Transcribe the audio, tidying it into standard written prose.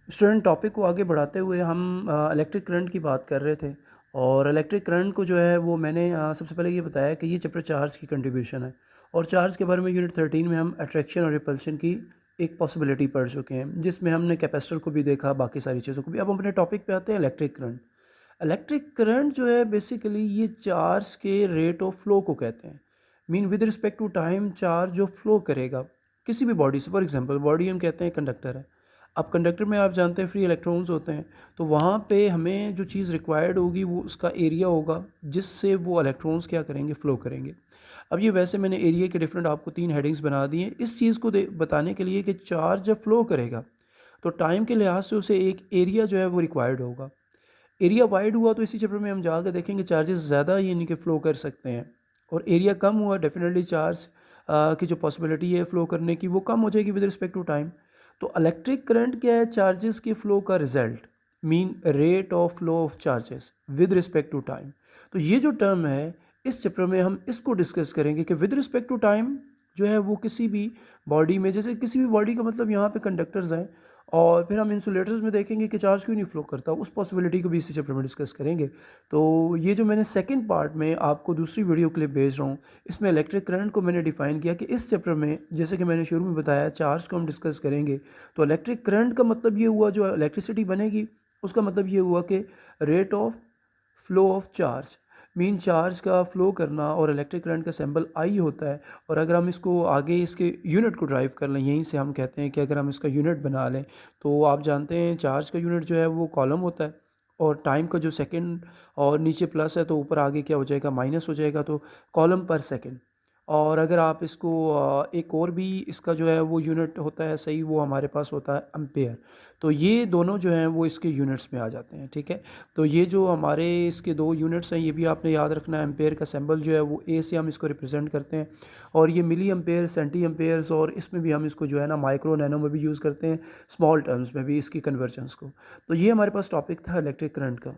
Student, topic को आगे बढ़ाते हुए हम इलेक्ट्रिक करंट की बात कर रहे थे। और इलेक्ट्रिक करंट को जो है वो मैंने सबसे पहले ये बताया कि ये चैप्टर चार्ज की कंट्रीब्यूशन है। और चार्ज के बारे में यूनिट 13 में हम अट्रैक्शन और रिपल्शन की एक पॉसिबिलिटी पढ़ चुके हैं, जिसमें हमने कैपेसिटर को भी देखा, बाकी सारी चीज़ों को भी। अब हम अपने टॉपिक पे आते हैं, इलेक्ट्रिक करंट। इलेक्ट्रिक करंट जो है बेसिकली ये चार्ज के रेट ऑफ फ्लो को कहते हैं। Mean with respect to time charge जो फ्लो करेगा किसी भी बॉडी से। फॉर एग्जांपल बॉडी हम कहते हैं कंडक्टर है। अब कंडक्टर में आप जानते हैं फ्री इलेक्ट्रॉन्स होते हैं, तो वहाँ पे हमें जो चीज़ रिक्वायर्ड होगी वो उसका एरिया होगा, जिससे वो इलेक्ट्रॉन्स क्या करेंगे, फ्लो करेंगे। अब ये वैसे मैंने एरिया के डिफरेंट आपको 3 हेडिंग्स बना दी हैं इस चीज़ को बताने के लिए कि चार्ज जब फ्लो करेगा तो टाइम के लिहाज से उसे एक एरिया जो है वो रिक्वायर्ड होगा। एरिया वाइड हुआ तो इसी चैप्टर में हम जाकर देखेंगे चार्जेस ज़्यादा यानी कि फ़्लो कर सकते हैं। और एरिया कम हुआ डेफिनेटली चार्ज की जो पॉसिबिलिटी है फ़्लो करने की वो कम हो जाएगी विद रिस्पेक्ट टू टाइम। तो इलेक्ट्रिक करंट क्या है, चार्जेस के फ़्लो का result. Mean rate of flow of charges with respect to time. तो ये जो टर्म है इस चैप्टर में हम इसको डिस्कस करेंगे कि विद रिस्पेक्ट टू टाइम जो है वो किसी भी बॉडी में, जैसे किसी भी बॉडी का मतलब यहाँ पे कंडक्टर्स हैं, और फिर हम इंसुलेटर्स में देखेंगे कि चार्ज क्यों नहीं फ्लो करता, उस पॉसिबिलिटी को भी इसी चैप्टर में डिस्कस करेंगे। तो ये जो मैंने सेकंड पार्ट में आपको दूसरी वीडियो क्लिप भेज रहा हूँ, इसमें इलेक्ट्रिक करंट को मैंने डिफाइन किया कि इस चैप्टर में जैसे कि मैंने शुरू में बताया चार्ज को हम डिस्कस करेंगे। तो इलेक्ट्रिक करंट का मतलब ये हुआ जो इलेक्ट्रिसिटी बनेगी उसका मतलब ये हुआ कि rate of flow of charge, mean charge का फ्लो करना, और इलेक्ट्रिक करंट का सिंबल आई होता है। और अगर हम इसको आगे इसके यूनिट को ड्राइव कर लें, यहीं से हम कहते हैं कि अगर हम इसका यूनिट बना लें तो आप जानते हैं चार्ज का यूनिट जो है वो कॉलम होता है। और टाइम का जो सेकंड और नीचे प्लस है तो ऊपर आगे क्या हो जाएगा, माइनस हो जाएगा, तो कॉलम पर सेकंड। और अगर आप इसको एक और भी इसका जो है वो यूनिट होता है सही, वो हमारे पास होता है एम्पेयर। तो ये दोनों जो हैं वो इसके यूनिट्स में आ जाते हैं, ठीक है। तो ये जो हमारे इसके दो यूनिट्स हैं ये भी आपने याद रखना है। एम्पेयर का सिंबल जो है वो ए से हम इसको रिप्रेजेंट करते हैं। और ये मिली एम्पेयर, सेंटी एम्पेयर्स, और इसमें भी हम इसको जो है ना माइक्रो नैनो में भी यूज़ करते हैं, स्मॉल टर्म्स में भी इसकी कन्वर्जन्स को। तो ये हमारे पास टॉपिक था इलेक्ट्रिक करंट का।